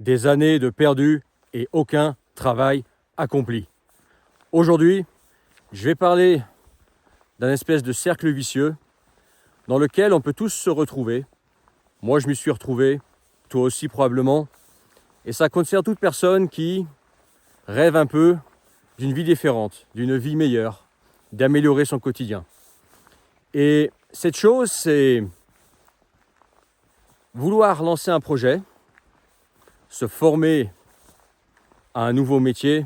des années de perdu et aucun travail accompli. Aujourd'hui, je vais parler d'un espèce de cercle vicieux dans lequel on peut tous se retrouver. Moi, je m'y suis retrouvé, toi aussi probablement. Et ça concerne toute personne qui rêve un peu d'une vie différente, d'une vie meilleure, d'améliorer son quotidien. Et cette chose, c'est vouloir lancer un projet, se former à un nouveau métier,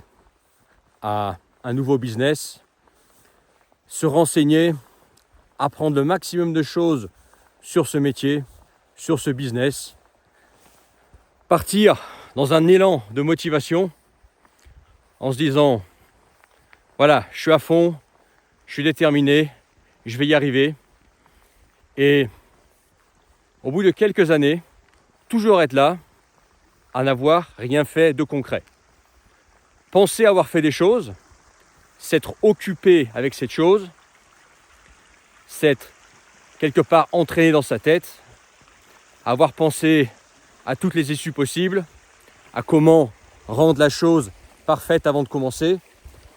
à un nouveau business, se renseigner, apprendre le maximum de choses sur ce métier, sur ce business, partir dans un élan de motivation en se disant voilà, je suis à fond, je suis déterminé, je vais y arriver. Et au bout de quelques années, toujours être là, à n'avoir rien fait de concret. Penser avoir fait des choses, s'être occupé avec cette chose, s'être quelque part entraîné dans sa tête, avoir pensé à toutes les issues possibles, à comment rendre la chose parfaite avant de commencer,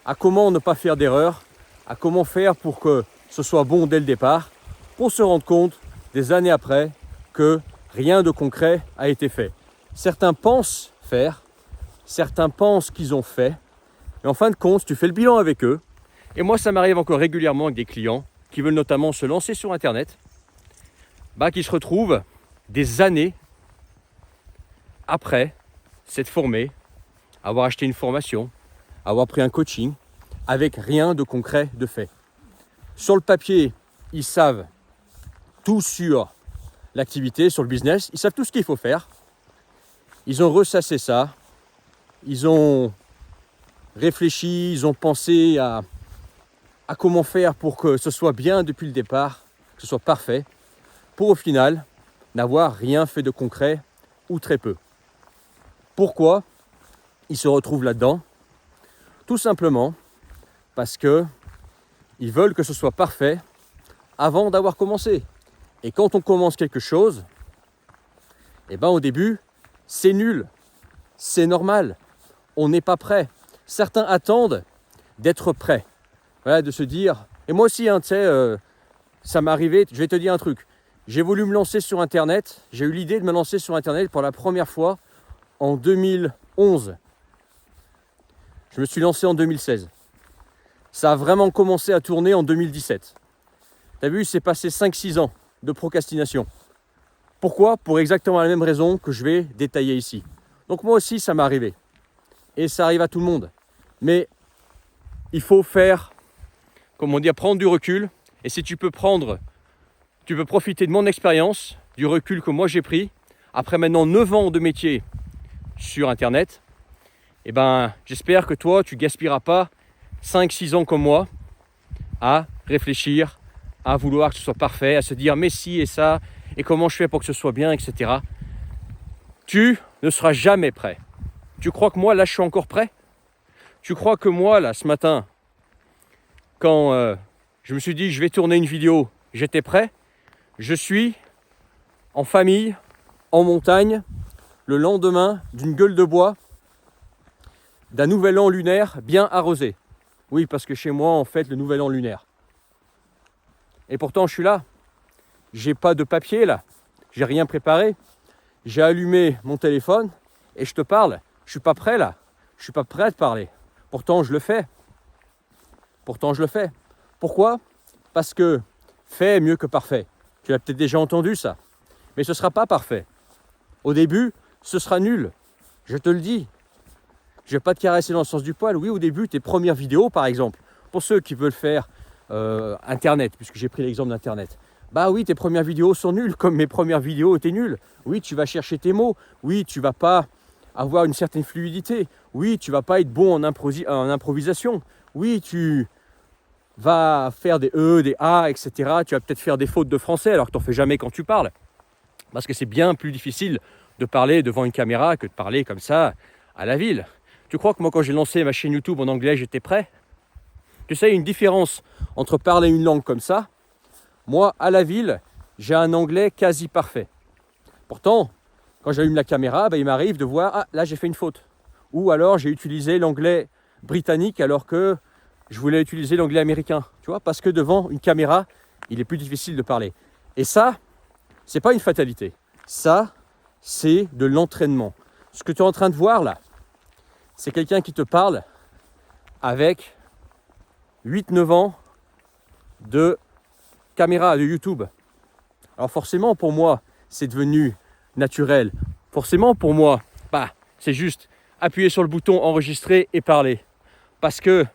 à comment ne pas faire d'erreur, à comment faire pour que ce soit bon dès le départ, pour se rendre compte des années après que rien de concret a été fait. Certains pensent faire, certains pensent qu'ils ont fait, mais en fin de compte, tu fais le bilan avec eux. Et moi, ça m'arrive encore régulièrement avec des clients qui veulent notamment se lancer sur Internet, qui se retrouvent des années après s'être formés, avoir acheté une formation, avoir pris un coaching, avec rien de concret de fait. Sur le papier, ils savent tout sur l'activité, sur le business, ils savent tout ce qu'il faut faire. Ils ont ressassé ça, ils ont réfléchi, ils ont pensé à comment faire pour que ce soit bien depuis le départ, que ce soit parfait, pour au final n'avoir rien fait de concret ou très peu. Pourquoi ils se retrouvent là-dedans? Tout simplement parce que ils veulent que ce soit parfait avant d'avoir commencé. Et quand on commence quelque chose, au début, c'est nul, c'est normal, on n'est pas prêt. Certains attendent d'être prêts, de se dire, et moi aussi, ça m'est arrivé, je vais te dire un truc, j'ai voulu me lancer sur Internet, j'ai eu l'idée de me lancer sur Internet pour la première fois en 2011. Je me suis lancé en 2016. Ça a vraiment commencé à tourner en 2017. T'as vu, c'est passé 5-6 ans de procrastination. Pourquoi? Pour exactement la même raison que je vais détailler ici. Donc moi aussi, ça m'est arrivé. Et ça arrive à tout le monde. Mais il faut prendre du recul. Et si tu peux profiter de mon expérience, du recul que moi j'ai pris, après maintenant 9 ans de métier sur Internet, j'espère que toi, tu ne gaspilleras pas 5-6 ans comme moi à réfléchir, à vouloir que ce soit parfait, à se dire mais si et ça, et comment je fais pour que ce soit bien, etc. Tu ne seras jamais prêt. Tu crois que moi, là, je suis encore prêt? Tu crois que moi, là, ce matin, quand je me suis dit je vais tourner une vidéo, j'étais prêt? Je suis en famille, en montagne, le lendemain d'une gueule de bois, d'un nouvel an lunaire bien arrosé. Oui, parce que chez moi, on fête le nouvel an lunaire. Et pourtant, je suis là. J'ai pas de papier là. J'ai rien préparé. J'ai allumé mon téléphone et je te parle. Je suis pas prêt là. Je suis pas prêt à te parler. Pourtant, je le fais. Pourquoi? Parce que fait est mieux que parfait. Tu l'as peut-être déjà entendu ça. Mais ce ne sera pas parfait. Au début, ce sera nul. Je te le dis. Je ne vais pas te caresser dans le sens du poil. Oui, au début, tes premières vidéos, par exemple, pour ceux qui veulent faire Internet, puisque j'ai pris l'exemple d'Internet. Oui, tes premières vidéos sont nulles, comme mes premières vidéos étaient nulles. Oui, tu vas chercher tes mots. Oui, tu ne vas pas avoir une certaine fluidité. Oui, tu ne vas pas être bon en improvisation. Oui, tu vas faire des E, des A, etc. Tu vas peut-être faire des fautes de français alors que tu n'en fais jamais quand tu parles. Parce que c'est bien plus difficile de parler devant une caméra que de parler comme ça à la ville. Tu crois que moi, quand j'ai lancé ma chaîne YouTube en anglais, j'étais prêt? Tu sais, il y a une différence entre parler une langue comme ça. Moi, à la ville, j'ai un anglais quasi parfait. Pourtant, quand j'allume la caméra, il m'arrive de voir, ah là j'ai fait une faute. Ou alors j'ai utilisé l'anglais britannique alors que je voulais utiliser l'anglais américain. Tu vois, parce que devant une caméra, il est plus difficile de parler. Et ça, c'est pas une fatalité. Ça, c'est de l'entraînement. Ce que tu es en train de voir là, c'est quelqu'un qui te parle avec 8-9 ans de caméra, de YouTube. Alors forcément, pour moi, c'est devenu naturel. Forcément, pour moi, c'est juste appuyer sur le bouton enregistrer et parler. Parce que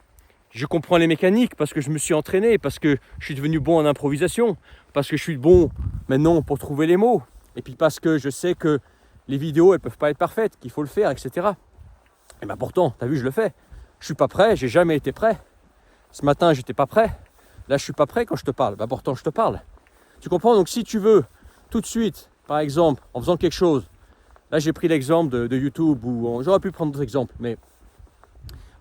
je comprends les mécaniques, parce que je me suis entraîné, parce que je suis devenu bon en improvisation, parce que je suis bon maintenant pour trouver les mots, et puis parce que je sais que les vidéos, elles ne peuvent pas être parfaites, qu'il faut le faire, etc. Et pourtant, tu as vu, je le fais. Je ne suis pas prêt, j'ai jamais été prêt. Ce matin, j'étais pas prêt. Là, je suis pas prêt quand je te parle. Pourtant, je te parle. Tu comprends? Donc, si tu veux, tout de suite, par exemple, en faisant quelque chose, là, j'ai pris l'exemple de YouTube, ou j'aurais pu prendre d'autres exemples, mais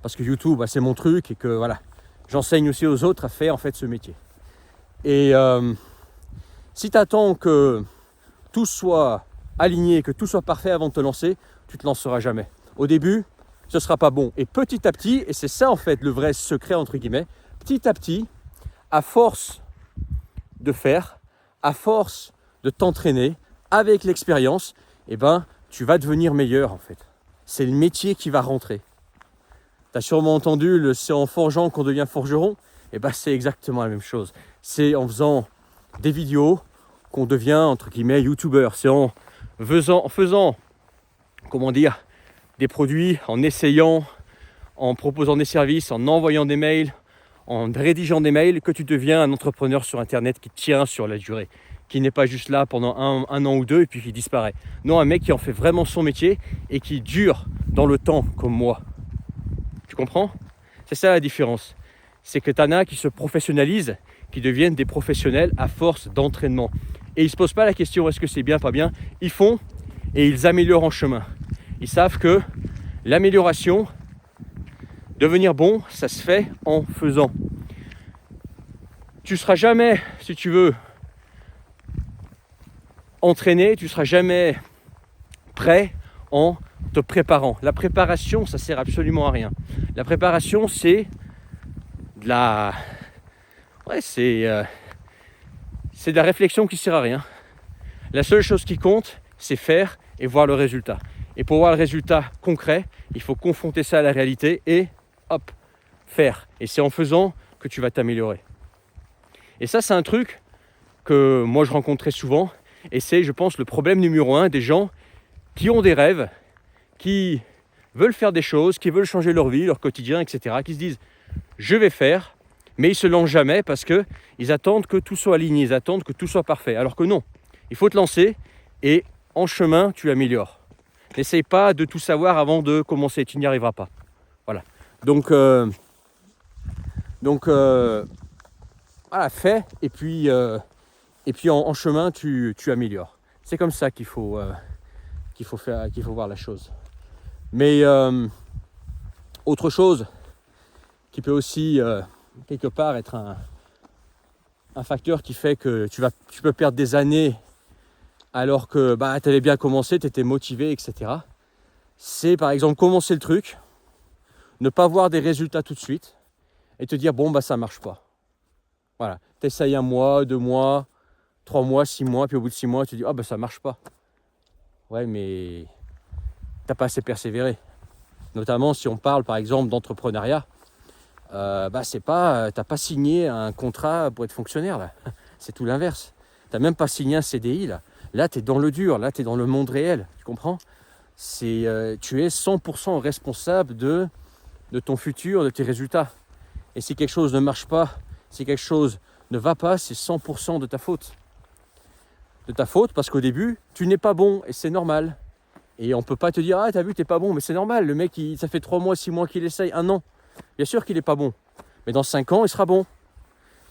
parce que YouTube, c'est mon truc, et que voilà, j'enseigne aussi aux autres à faire en fait ce métier. Et si tu attends que tout soit aligné, que tout soit parfait avant de te lancer, tu te lanceras jamais. Au début, ce ne sera pas bon. Et petit à petit, et c'est ça en fait le vrai secret entre guillemets, petit à petit, à force de faire, à force de t'entraîner, avec l'expérience, tu vas devenir meilleur en fait. C'est le métier qui va rentrer. Tu as sûrement entendu, c'est en forgeant qu'on devient forgeron. C'est exactement la même chose. C'est en faisant des vidéos qu'on devient, entre guillemets, youtubeur. C'est en faisant, des produits, en essayant, en proposant des services, en envoyant des mails, en rédigeant des mails, que tu deviens un entrepreneur sur Internet qui tient sur la durée, qui n'est pas juste là pendant un an ou deux et puis qui disparaît. Non, un mec qui en fait vraiment son métier et qui dure dans le temps comme moi. Tu comprends? C'est ça la différence. C'est que t'en as qui se professionnalisent, qui deviennent des professionnels à force d'entraînement. Et ils ne se posent pas la question est-ce que c'est bien, pas bien. Ils font et ils améliorent en chemin. Ils savent que l'amélioration, devenir bon, ça se fait en faisant. Tu ne seras jamais, si tu veux, entraîné, tu ne seras jamais prêt en te préparant. La préparation, ça ne sert absolument à rien. La préparation, c'est de la... c'est de la réflexion qui ne sert à rien. La seule chose qui compte, c'est faire et voir le résultat. Et pour voir le résultat concret, il faut confronter ça à la réalité et hop, faire. Et c'est en faisant que tu vas t'améliorer. Et ça, c'est un truc que moi je rencontre très souvent. Et c'est, je pense, le problème numéro 1 des gens qui ont des rêves, qui veulent faire des choses, qui veulent changer leur vie, leur quotidien, etc. Qui se disent, je vais faire, mais ils ne se lancent jamais parce qu'ils attendent que tout soit aligné, ils attendent que tout soit parfait. Alors que non, il faut te lancer et en chemin, tu améliores. N'essaye pas de tout savoir avant de commencer, tu n'y arriveras pas. Voilà. Donc voilà, fais et puis en chemin, tu améliores. C'est comme ça qu'il faut voir la chose. Mais autre chose qui peut aussi quelque part être un facteur qui fait que tu peux perdre des années alors que tu avais bien commencé, tu étais motivé, etc. C'est par exemple commencer le truc, ne pas voir des résultats tout de suite et te dire ça marche pas. Voilà, tu essayes 1 mois, 2 mois, 3 mois, 6 mois, puis au bout de 6 mois, tu te dis ça marche pas. Ouais, mais t'as pas assez persévéré. Notamment si on parle par exemple d'entrepreneuriat, c'est pas, t'as pas signé un contrat pour être fonctionnaire là. C'est tout l'inverse. T'as même pas signé un CDI là. Là, tu es dans le dur, là, tu es dans le monde réel, tu comprends? Tu es 100% responsable de ton futur, de tes résultats. Et si quelque chose ne marche pas, si quelque chose ne va pas, c'est 100% de ta faute. De ta faute parce qu'au début, tu n'es pas bon et c'est normal. Et on ne peut pas te dire, t'as vu, t'es pas bon, mais c'est normal. Le mec, ça fait 3 mois, 6 mois qu'il essaye, 1 an. Bien sûr qu'il n'est pas bon. Mais dans 5 ans, il sera bon.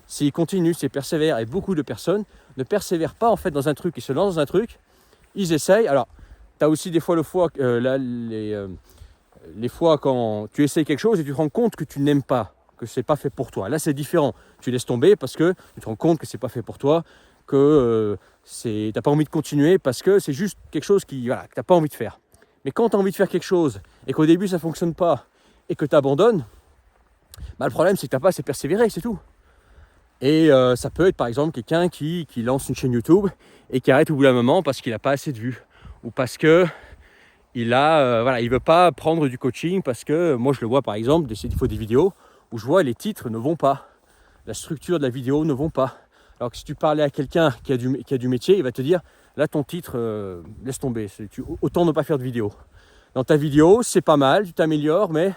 S'il continue, s'il persévère, et beaucoup de personnes ne persévèrent pas en fait dans un truc, ils se lancent dans un truc, ils essayent. Alors, tu as aussi des fois les fois quand tu essayes quelque chose et tu te rends compte que tu n'aimes pas, que c'est pas fait pour toi. Là, c'est différent. Tu laisses tomber parce que tu te rends compte que c'est pas fait pour toi, que tu n'as pas envie de continuer parce que c'est juste quelque chose que tu n'as pas envie de faire. Mais quand tu as envie de faire quelque chose et qu'au début ça ne fonctionne pas et que tu abandonnes, le problème c'est que tu n'as pas assez persévéré, c'est tout. Et ça peut être par exemple quelqu'un qui lance une chaîne YouTube et qui arrête au bout d'un moment parce qu'il n'a pas assez de vues ou parce que il veut pas prendre du coaching parce que moi je le vois par exemple, il faut des vidéos où je vois les titres ne vont pas, la structure de la vidéo ne vont pas. Alors que si tu parlais à quelqu'un qui a du métier, il va te dire là ton titre, laisse tomber, autant ne pas faire de vidéo. Dans ta vidéo, c'est pas mal, tu t'améliores, mais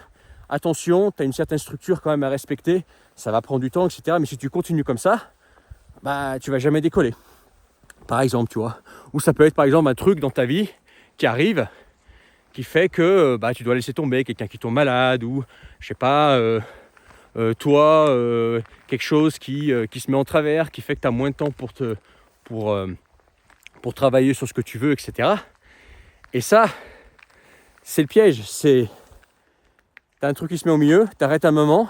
attention, tu as une certaine structure quand même à respecter, ça va prendre du temps, etc. Mais si tu continues comme ça, tu vas jamais décoller. Par exemple, tu vois. Ou ça peut être par exemple un truc dans ta vie qui arrive, qui fait que tu dois laisser tomber, quelqu'un qui tombe malade, ou je sais pas, quelque chose qui se met en travers, qui fait que tu as moins de temps pour travailler sur ce que tu veux, etc. Et ça, c'est le piège. Tu as un truc qui se met au milieu, tu arrêtes un moment,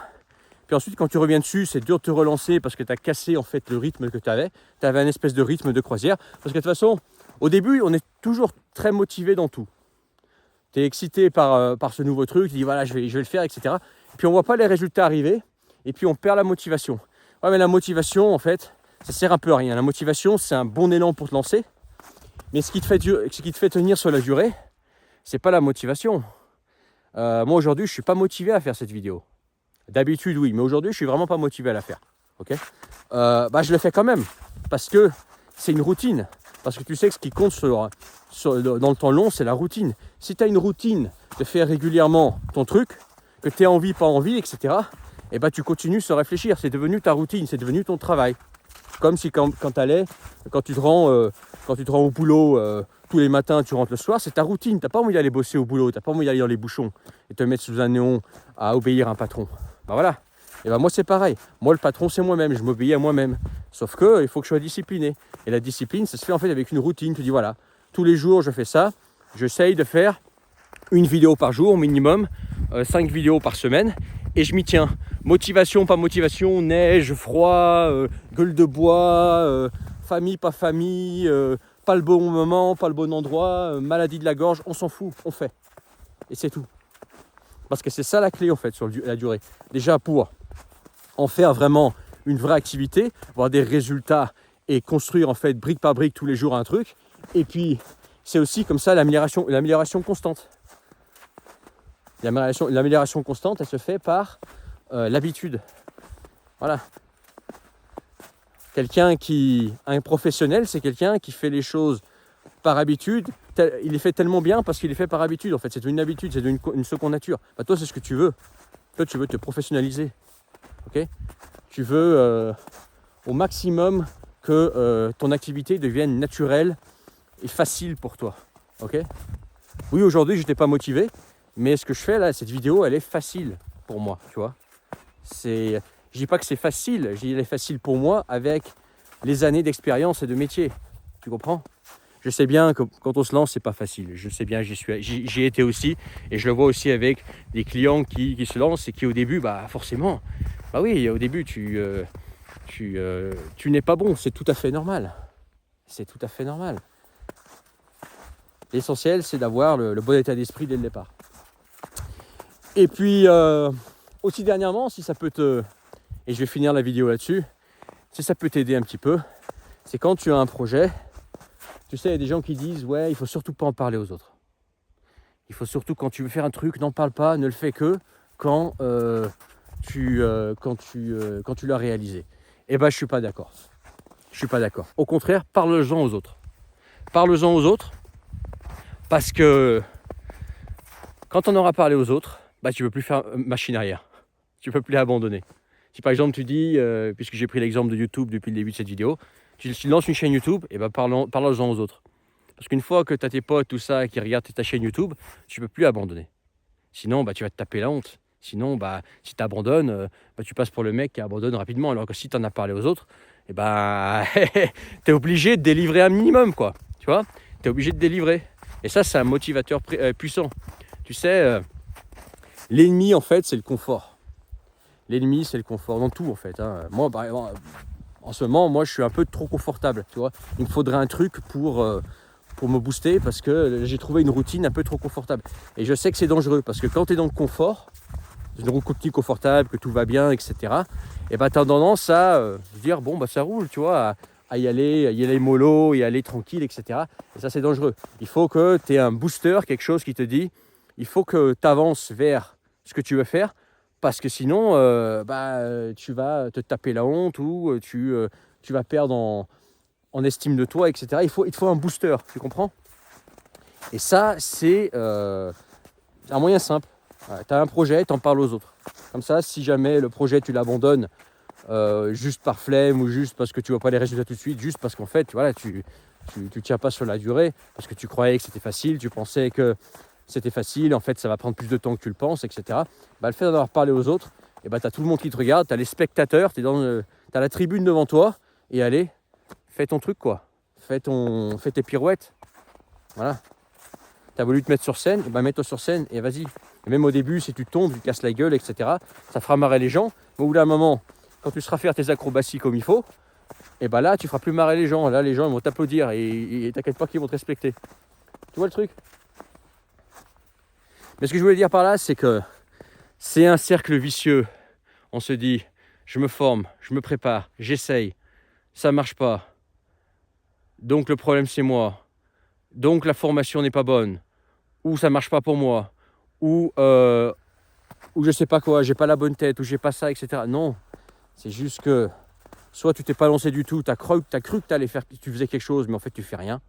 puis ensuite quand tu reviens dessus, c'est dur de te relancer parce que tu as cassé en fait le rythme que tu avais. Tu avais un espèce de rythme de croisière. Parce que de toute façon, au début, on est toujours très motivé dans tout. Tu es excité par ce nouveau truc, tu dis voilà, je vais le faire, etc. Puis on ne voit pas les résultats arriver, et puis on perd la motivation. Ouais, mais la motivation, en fait, ça sert un peu à rien. La motivation, c'est un bon élan pour te lancer, mais ce qui te fait tenir sur la durée, c'est pas la motivation. Moi, aujourd'hui, je ne suis pas motivé à faire cette vidéo. D'habitude, oui, mais aujourd'hui, je ne suis vraiment pas motivé à la faire. Okay, je le fais quand même, parce que c'est une routine. Parce que tu sais que ce qui compte dans le temps long, c'est la routine. Si tu as une routine de faire régulièrement ton truc, que tu aies envie, pas envie, etc., tu continues sans réfléchir. C'est devenu ta routine, c'est devenu ton travail. Comme si quand tu te rends au boulot tous les matins, tu rentres le soir, c'est ta routine. Tu n'as pas envie d'aller bosser au boulot, tu n'as pas envie d'aller dans les bouchons et te mettre sous un néon à obéir à un patron. Voilà. Et moi, c'est pareil. Moi, le patron, c'est moi-même. Je m'obéis à moi-même. Sauf que il faut que je sois discipliné. Et la discipline, ça se fait en fait avec une routine. Tu dis voilà, tous les jours, je fais ça. J'essaye de faire une vidéo par jour minimum, 5 vidéos par semaine. Et je m'y tiens. Motivation, pas motivation, neige, froid, gueule de bois, famille, pas famille, pas le bon moment, pas le bon endroit, maladie de la gorge. On s'en fout, on fait. Et c'est tout. Parce que c'est ça la clé en fait sur la durée. Déjà pour en faire vraiment une vraie activité, avoir des résultats et construire en fait brique par brique tous les jours un truc. Et puis c'est aussi comme ça l'amélioration constante. L'amélioration constante, elle se fait par l'habitude. Voilà. Un professionnel, c'est quelqu'un qui fait les choses par habitude. Il les fait tellement bien parce qu'il les fait par habitude. En fait, c'est une habitude, c'est une seconde nature. Toi, c'est ce que tu veux. Toi, tu veux te professionnaliser. Okay, tu veux au maximum que ton activité devienne naturelle et facile pour toi. Okay, oui, aujourd'hui, je n'étais pas motivé, mais ce que je fais là, cette vidéo, elle est facile pour moi. Tu vois, je dis pas que c'est facile, je dis qu'elle est facile pour moi avec les années d'expérience et de métier. Tu comprends? Je sais bien que quand on se lance, c'est pas facile. Je sais bien, j'y ai été aussi, et je le vois aussi avec des clients qui se lancent et qui au début, forcément, oui, au début tu n'es pas bon, c'est tout à fait normal. C'est tout à fait normal. L'essentiel, c'est d'avoir le bon état d'esprit dès le départ. Et puis aussi dernièrement, si ça peut et je vais finir la vidéo là-dessus, si ça peut t'aider un petit peu, c'est quand tu as un projet. Tu sais, il y a des gens qui disent « Ouais, il faut surtout pas en parler aux autres. Il faut surtout, quand tu veux faire un truc, n'en parle pas, ne le fais que quand tu l'as réalisé. » Eh bien, je suis pas d'accord. Je suis pas d'accord. Au contraire, parle-en aux autres. Parle-en aux autres parce que quand on aura parlé aux autres, tu ne peux plus faire machine arrière. Tu ne peux plus abandonner. Si par exemple tu dis, puisque j'ai pris l'exemple de YouTube depuis le début de cette vidéo, tu lances une chaîne YouTube, et parle-en aux autres. Parce qu'une fois que tu as tes potes, tout ça, qui regardent ta chaîne YouTube, tu ne peux plus abandonner. Sinon, tu vas te taper la honte. Sinon, si tu abandonnes, tu passes pour le mec qui abandonne rapidement. Alors que si tu en as parlé aux autres, tu es obligé de délivrer un minimum, quoi. Tu vois, tu es obligé de délivrer. Et ça, c'est un motivateur puissant. Tu sais, l'ennemi, en fait, c'est le confort. L'ennemi, c'est le confort dans tout, en fait. Hein. Moi, En ce moment, moi, je suis un peu trop confortable, tu vois. Il me faudrait un truc pour me booster parce que j'ai trouvé une routine un peu trop confortable. Et je sais que c'est dangereux parce que quand tu es dans le confort, une routine confortable, que tout va bien, etc., et ben tu as tendance à dire, bon, bah ça roule, tu vois, à y aller mollo, y aller tranquille, etc. Et ça, c'est dangereux. Il faut que tu aies un booster, quelque chose qui te dit, il faut que tu avances vers ce que tu veux faire, parce que sinon, tu vas te taper la honte ou tu vas perdre en estime de toi, etc. Il te faut un booster, tu comprends? Et ça, c'est un moyen simple. Ouais, tu as un projet, tu en parles aux autres. Comme ça, si jamais le projet, tu l'abandonnes juste par flemme ou juste parce que tu ne vois pas les résultats tout de suite, juste parce qu'en fait, voilà, tu tiens pas sur la durée, parce que tu croyais que c'était facile, tu pensais que c'était facile, en fait, ça va prendre plus de temps que tu le penses, etc. Bah, le fait d'en avoir parlé aux autres, et bah, tu as tout le monde qui te regarde, tu as les spectateurs, tu as la tribune devant toi, et allez, fais ton truc, quoi. Fais tes pirouettes. Voilà. Tu as voulu te mettre sur scène, et ben mets-toi sur scène et vas-y. Et même au début, si tu tombes, tu te casses la gueule, etc., ça fera marrer les gens. Mais au bout d'un moment, quand tu seras faire tes acrobaties comme il faut, et ben là, tu feras plus marrer les gens. Là, les gens ils vont t'applaudir et t'inquiète pas qu'ils vont te respecter. Tu vois le truc? Mais ce que je voulais dire par là, c'est que c'est un cercle vicieux. On se dit, je me forme, je me prépare, j'essaye, ça marche pas. Donc le problème, c'est moi. Donc la formation n'est pas bonne. Ou ça marche pas pour moi. Ou je sais pas quoi, j'ai pas la bonne tête, ou j'ai pas ça, etc. Non, c'est juste que soit tu t'es pas lancé du tout, tu as cru que tu faisais quelque chose, mais en fait tu fais rien.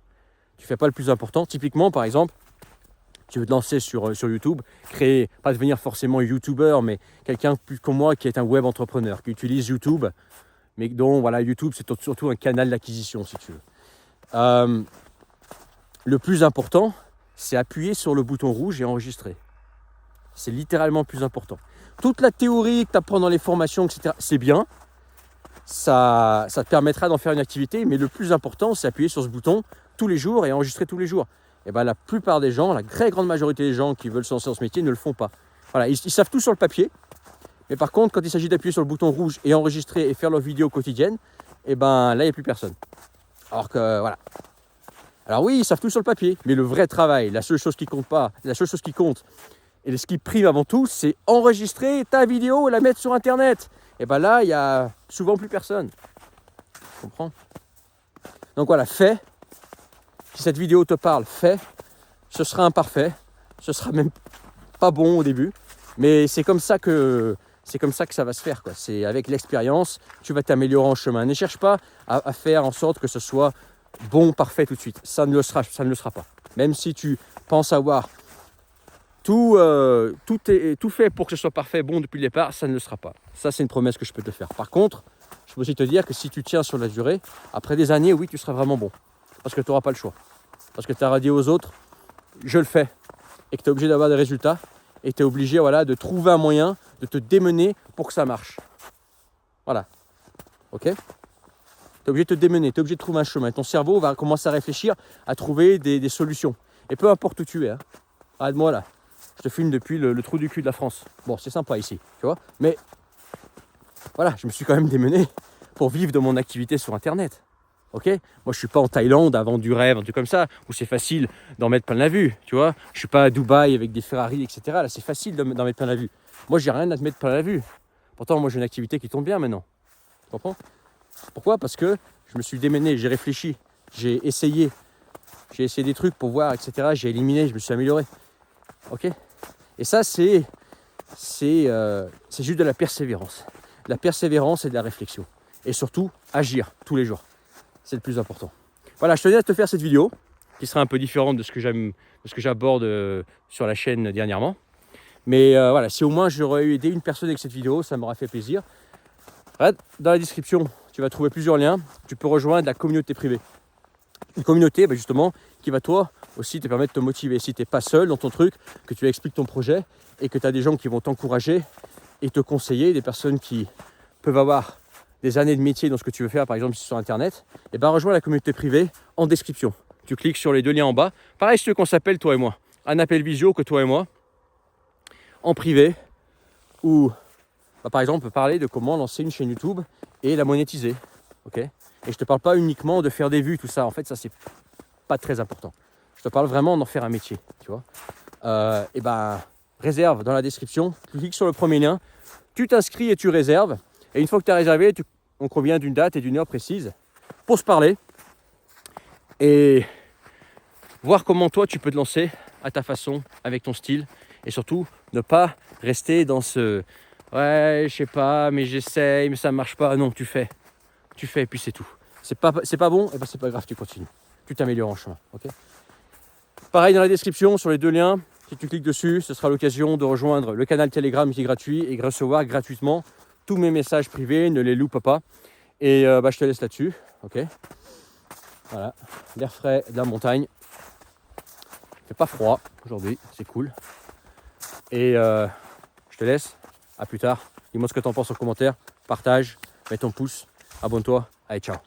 Tu fais pas le plus important. Typiquement, par exemple, tu veux te lancer sur YouTube, créer, pas devenir forcément YouTuber, mais quelqu'un plus comme moi qui est un web entrepreneur, qui utilise YouTube, mais dont voilà, YouTube c'est surtout un canal d'acquisition si tu veux. Le plus important, c'est appuyer sur le bouton rouge et enregistrer. C'est littéralement le plus important. Toute la théorie que tu apprends dans les formations, etc., c'est bien. Ça te permettra d'en faire une activité, mais le plus important, c'est appuyer sur ce bouton tous les jours et enregistrer tous les jours. Et bien la plupart des gens, la très grande majorité des gens qui veulent se lancer dans ce métier ne le font pas. Voilà, ils savent tout sur le papier, mais par contre, quand il s'agit d'appuyer sur le bouton rouge et enregistrer et faire leur vidéo quotidienne, et ben là, il n'y a plus personne. Alors que voilà. Alors oui, ils savent tout sur le papier, mais le vrai travail, la seule chose qui compte pas, la seule chose qui compte, et ce qui prime avant tout, c'est enregistrer ta vidéo et la mettre sur Internet. Et bien là, il n'y a souvent plus personne. Tu comprends? Donc voilà, fais. Si cette vidéo te parle, fais. Ce sera imparfait. Ce sera même pas bon au début. Mais c'est comme ça que ça va se faire, quoi. C'est avec l'expérience, tu vas t'améliorer en chemin. Ne cherche pas à faire en sorte que ce soit bon, parfait tout de suite. Ça ne le sera pas. Même si tu penses avoir tout fait pour que ce soit parfait, bon depuis le départ, ça ne le sera pas. Ça, c'est une promesse que je peux te faire. Par contre, je peux aussi te dire que si tu tiens sur la durée, après des années, oui, tu seras vraiment bon. Parce que tu n'auras pas le choix. Parce que tu auras dit aux autres, je le fais. Et que tu es obligé d'avoir des résultats. Et tu es obligé de trouver un moyen de te démener pour que ça marche. Voilà. Ok? Tu es obligé de te démener, tu es obligé de trouver un chemin. Ton cerveau va commencer à réfléchir, à trouver des solutions. Et peu importe où tu es. Hein. Arrête-moi là. Je te filme depuis le trou du cul de la France. Bon, c'est sympa ici, tu vois. Mais voilà, je me suis quand même démené pour vivre de mon activité sur Internet. Ok? Moi, je ne suis pas en Thaïlande à vendre du rêve, un truc comme ça, où c'est facile d'en mettre plein la vue, tu vois. Je ne suis pas à Dubaï avec des Ferrari, etc. Là, c'est facile d'en mettre plein la vue. Moi, j'ai rien à te mettre plein la vue. Pourtant, moi, j'ai une activité qui tourne bien maintenant. Tu comprends? Pourquoi? Parce que je me suis démené, j'ai réfléchi, j'ai essayé des trucs pour voir, etc. J'ai éliminé, je me suis amélioré. Ok? Et ça, c'est juste de la persévérance. De la persévérance et de la réflexion. Et surtout, agir tous les jours. C'est le plus important. Voilà, je tenais à te faire cette vidéo, qui sera un peu différente de ce que j'aborde sur la chaîne dernièrement. Mais voilà, si au moins j'aurais aidé une personne avec cette vidéo, ça m'aura fait plaisir. Dans la description, tu vas trouver plusieurs liens. Tu peux rejoindre la communauté privée. Une communauté, justement, qui va toi aussi te permettre de te motiver. Si tu n'es pas seul dans ton truc, que tu expliques ton projet et que tu as des gens qui vont t'encourager et te conseiller, des personnes qui peuvent avoir des années de métier dans ce que tu veux faire, par exemple sur Internet, et rejoins la communauté privée en description. Tu cliques sur les deux liens en bas. Pareil, si tu veux qu'on s'appelle toi et moi. Un appel visio que toi et moi, en privé, où par exemple on peut parler de comment lancer une chaîne YouTube et la monétiser. ok? Et je te parle pas uniquement de faire des vues, tout ça. En fait, ça, c'est pas très important. Je te parle vraiment d'en faire un métier, tu vois. Et ben, réserve dans la description. Tu cliques sur le premier lien, tu t'inscris et tu réserves. Et une fois que tu as réservé, on convient d'une date et d'une heure précise pour se parler et voir comment toi, tu peux te lancer à ta façon, avec ton style. Et surtout, ne pas rester dans ce « ouais, je sais pas, mais j'essaye, mais ça ne marche pas ». Non, tu fais, et puis c'est tout. C'est pas bon, et ben c'est pas grave, tu continues. Tu t'améliores en chemin, ok? Pareil dans la description, sur les deux liens, si tu cliques dessus, ce sera l'occasion de rejoindre le canal Telegram qui est gratuit et de recevoir gratuitement tous mes messages privés, ne les loupe pas. Et je te laisse là-dessus, ok? Voilà, l'air frais de la montagne. Il fait pas froid aujourd'hui, c'est cool. Et je te laisse, à plus tard. Dis-moi ce que tu en penses en commentaire, partage, mets ton pouce, abonne-toi, allez ciao.